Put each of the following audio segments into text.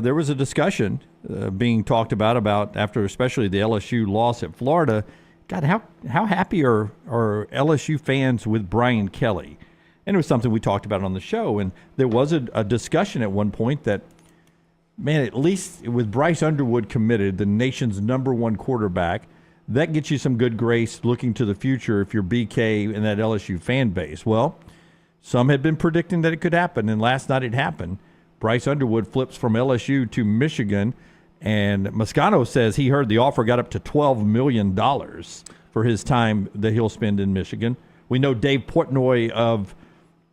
There was a discussion being talked about after especially the LSU loss at Florida. God, how happy are LSU fans with Brian Kelly? And it was something we talked about on the show. And there was a discussion at one point that, man, at least with Bryce Underwood committed, the nation's #1 quarterback, that gets you some good grace looking to the future if you're BK and that LSU fan base. Well, some had been predicting that it could happen, and last night it happened. Bryce Underwood flips from LSU to Michigan, and Moscano says he heard the offer got up to $12 million for his time that he'll spend in Michigan. We know Dave Portnoy of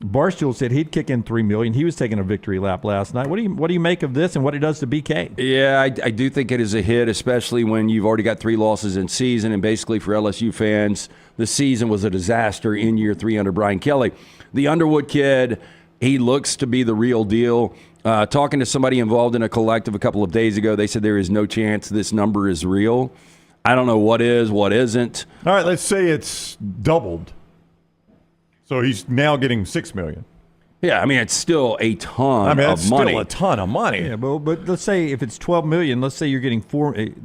Barstool said he'd kick in $3 million. He was taking a victory lap last night. What do you make of this and what it does to BK? Yeah, I do think it is a hit, especially when you've already got 3 losses in season, and basically for LSU fans, the season was a disaster in year 3 under Brian Kelly. The Underwood kid, he looks to be the real deal. Talking to somebody involved in a collective a couple of days ago, they said there is no chance this number is real. I don't know what is, what isn't. All right, let's say it's doubled. So he's now getting $6 million. Yeah, I mean, it's still a ton of money. It's still a ton of money. Yeah, but let's say if it's $12 million, let's say you're getting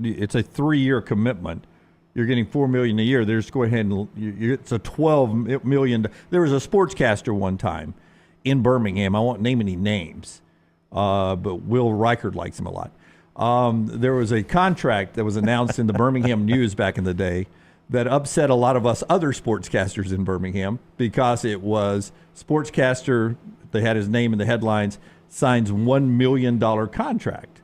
it's a 3-year commitment. You're getting $4 million a year. There's go ahead and it's a $12 million. There was a sportscaster one time in Birmingham. I won't name any names, but Will Reichert likes him a lot. There was a contract that was announced in the Birmingham News back in the day that upset a lot of us other sportscasters in Birmingham because it was sportscaster, they had his name in the headlines, signs $1 million contract.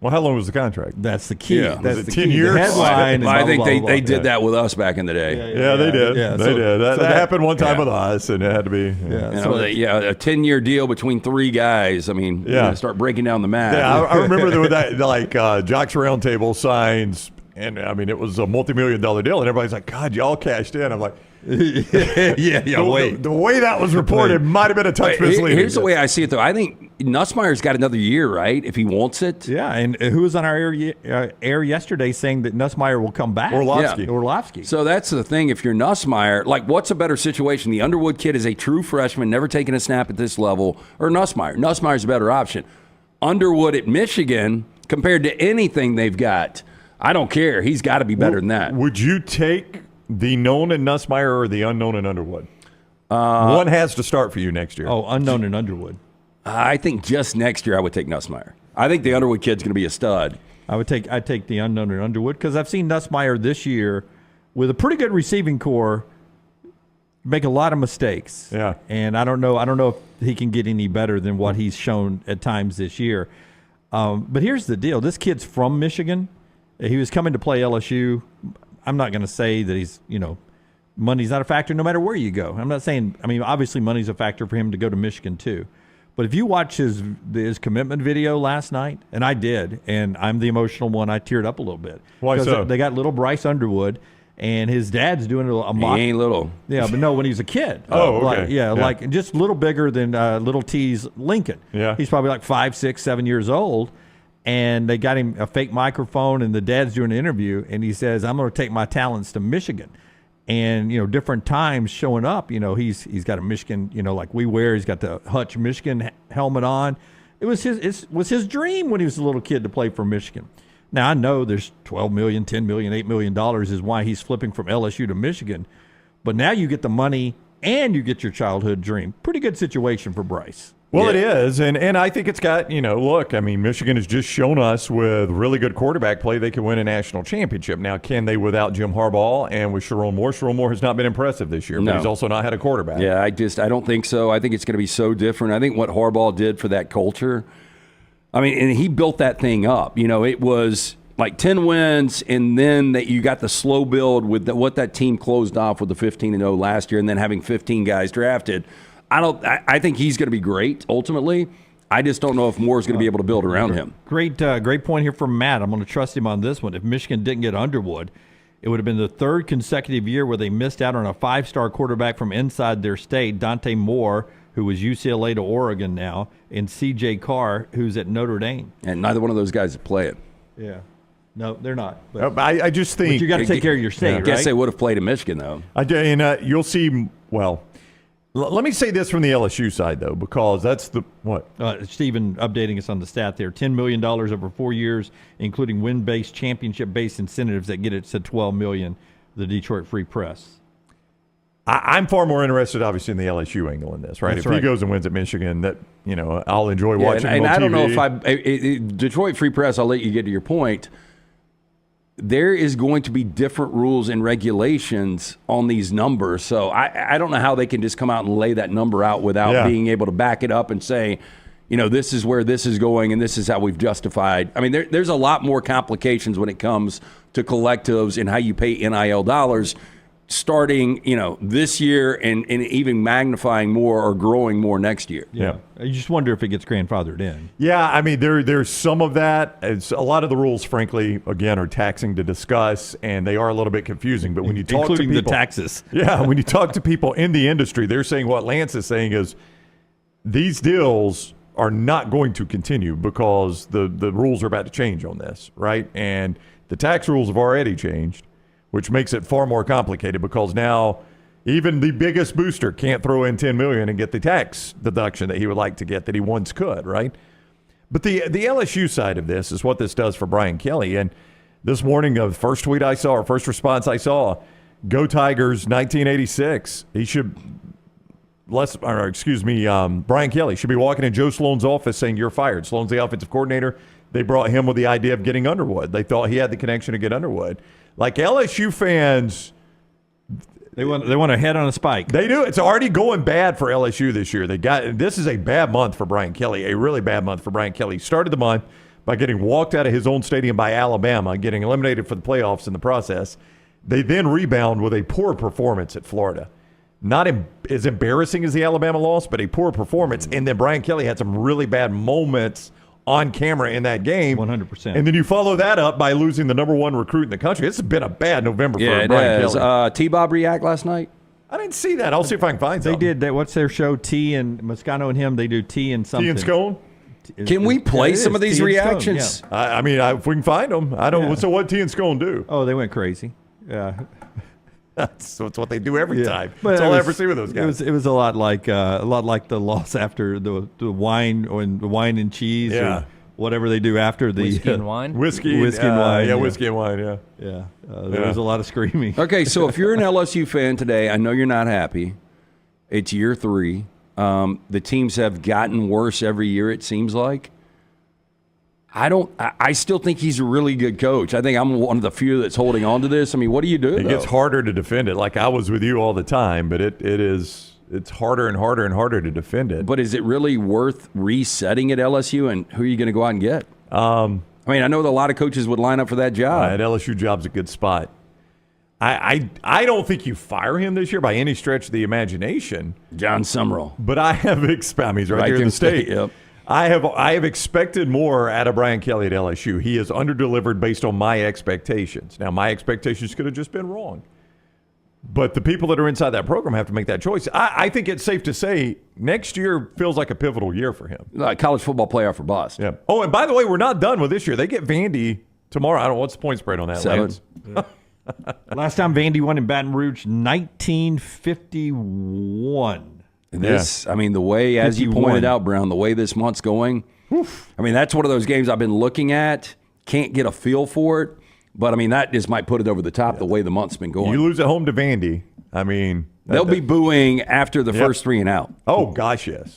Well, how long was the contract? That's the key. Yeah. That's was it the 10 key. years? The headline I think they did that with us back in the day. Yeah, they did. Yeah, they did. That happened one time yeah. with us, and it had to be. A 10-year deal between 3 guys. I mean, start breaking down the math. Yeah, I remember there was that, like, Jock's Roundtable signs, and, I mean, it was a multi-million-dollar deal, and everybody's like, God, y'all cashed in. I'm like, wait. The way that was reported might have been a touch misleading. Here's the way I see it, though. I think Nussmeier's got another year, right, if he wants it. Yeah, and who was on our air yesterday saying that Nussmeier will come back? Orlovsky. So that's the thing. If you're Nussmeier, like, what's a better situation? The Underwood kid is a true freshman, never taken a snap at this level, or Nussmeier? Nussmeier's a better option. Underwood at Michigan, compared to anything they've got, I don't care. He's got to be better than that. Would you take the known in Nussmeier or the unknown in Underwood? One has to start for you next year. Oh, unknown in Underwood. I think just next year I would take Nussmeier. I think the Underwood kid's going to be a stud. I'd take the unknown in Underwood because I've seen Nussmeier this year with a pretty good receiving core make a lot of mistakes. Yeah. And I don't know if he can get any better than what he's shown at times this year. But here's the deal. This kid's from Michigan. He was coming to play LSU. I'm not going to say that he's, money's not a factor no matter where you go. I'm not saying, obviously money's a factor for him to go to Michigan too. But if you watch his commitment video last night, and I did, and I'm the emotional one, I teared up a little bit. Why so? They got little Bryce Underwood, and his dad's doing a mock. He ain't little. Yeah, but no, when he was a kid. Oh, okay. Like just a little bigger than little T's Lincoln. Yeah. He's probably like 5, 6, 7 years old. And they got him a fake microphone, and the dad's doing an interview, and he says, I'm going to take my talents to Michigan. And, different times showing up, he's got a Michigan, like we wear. He's got the Hutch Michigan helmet on. It was his dream when he was a little kid to play for Michigan. Now, I know there's $12 million, $10 million, $8 million is why he's flipping from LSU to Michigan. But now you get the money and you get your childhood dream. Pretty good situation for Bryce. Well, it is, and I think it's got, look, Michigan has just shown us with really good quarterback play they can win a national championship. Now, can they without Jim Harbaugh and with Sharon Moore? Sharon Moore has not been impressive this year, but he's also not had a quarterback. Yeah, I don't think so. I think it's going to be so different. I think what Harbaugh did for that culture, and he built that thing up. It was like 10 wins, and then you got the slow build with what that team closed off with the 15-0 last year, and then having 15 guys drafted. I think he's going to be great ultimately. I just don't know if Moore's going to be able to build around him. Great point here from Matt. I'm going to trust him on this one. If Michigan didn't get Underwood, it would have been the 3rd consecutive year where they missed out on a 5-star quarterback from inside their state, Dante Moore, who was UCLA to Oregon now, and C.J. Carr, who's at Notre Dame. And neither one of those guys play it. Yeah. No, they're not. But I just think you got to take care of your state, right? I guess they would have played in Michigan, though. You'll see, well, Let me say this from the LSU side, though, because that's the what? Stephen updating us on the stat there. $10 million over 4 years, including win-based, championship-based incentives that get it to $12 million, the Detroit Free Press. I'm far more interested, obviously, in the LSU angle in this, right? That's if right. he goes and wins at Michigan, that I'll enjoy watching him and on I don't know TV. if Detroit Free Press, I'll let you get to your point. There is going to be different rules and regulations on these numbers. So I don't know how they can just come out and lay that number out without being able to back it up and say, this is where this is going and this is how we've justified. I mean, there's a lot more complications when it comes to collectives and how you pay NIL dollars starting, this year and even magnifying more or growing more next year. Yeah. You just wonder if it gets grandfathered in. Yeah, I mean, there's some of that. A lot of the rules, frankly, again, are taxing to discuss, and they are a little bit confusing. But when you talk Including to people, the taxes. Yeah, when you talk to people in the industry, they're saying what Lance is saying is these deals are not going to continue because the rules are about to change on this, right? And the tax rules have already changed, which makes it far more complicated because now even the biggest booster can't throw in $10 million and get the tax deduction that he would like to get that he once could, right? But the LSU side of this is what this does for Brian Kelly. And this morning, the first tweet I saw, or first response I saw, go Tigers 1986. He should, Brian Kelly should be walking in Joe Sloan's office saying, you're fired. Sloan's the offensive coordinator. They brought him with the idea of getting Underwood. They thought he had the connection to get Underwood. Like LSU fans, they want to head on a spike. They do. It's already going bad for LSU this year. This is a bad month for Brian Kelly, a really bad month for Brian Kelly. He started the month by getting walked out of his own stadium by Alabama, getting eliminated for the playoffs in the process. They then rebound with a poor performance at Florida. Not as embarrassing as the Alabama loss, but a poor performance. And then Brian Kelly had some really bad moments on camera in that game. 100%. And then you follow that up by losing the number one recruit in the country. This has been a bad November for Brian Kelly. T-Bob react last night? I didn't see that. I'll see if I can find They something. did that. What's their show? T and Moscano and him. They do tea and something. Tea and scone? Can we play some of these Tea and scone, reactions? yeah. I mean, if we can find them. I don't. Yeah. So what Tea and scone do? Oh, they went crazy. Yeah. That's what they do every time. But That's all I was- ever see with those guys. It was a lot like the loss after the wine and cheese. Yeah. Or whatever they do after the Whiskey and wine? Whiskey and wine. Yeah, whiskey and wine, yeah. Yeah, there was a lot of screaming. Okay, so if you're an LSU fan today, I know you're not happy. It's year 3. The teams have gotten worse every year, it seems like. I still think he's a really good coach. I think I'm one of the few that's holding on to this. I mean, what do you do? It gets harder to defend it. Like I was with you all the time, but it's harder and harder and harder to defend it. But is it really worth resetting at LSU, and who are you going to go out and get? I mean, I know that a lot of coaches would line up for that job. That LSU job's a good spot. I don't think you fire him this year by any stretch of the imagination. John Summerall. But I have he's right there in the state. Yep. I have expected more out of Brian Kelly at LSU. He has underdelivered based on my expectations. Now, my expectations could have just been wrong. But the people that are inside that program have to make that choice. I think it's safe to say next year feels like a pivotal year for him. College football playoff or bust. Yeah. Oh, and by the way, we're not done with this year. They get Vandy tomorrow. I don't know what's the point spread on that. 7. Lance? Last time Vandy won in Baton Rouge, 1951. This, I mean, the way, as you 51. pointed out, Brown, the way this month's going, I mean, that's one of those games I've been looking at, can't get a feel for it, but, I mean, that just might put it over the top the way the month's been going. You lose at home to Vandy. I mean, They'll be booing after the first 3 and out. Oh, gosh, yes.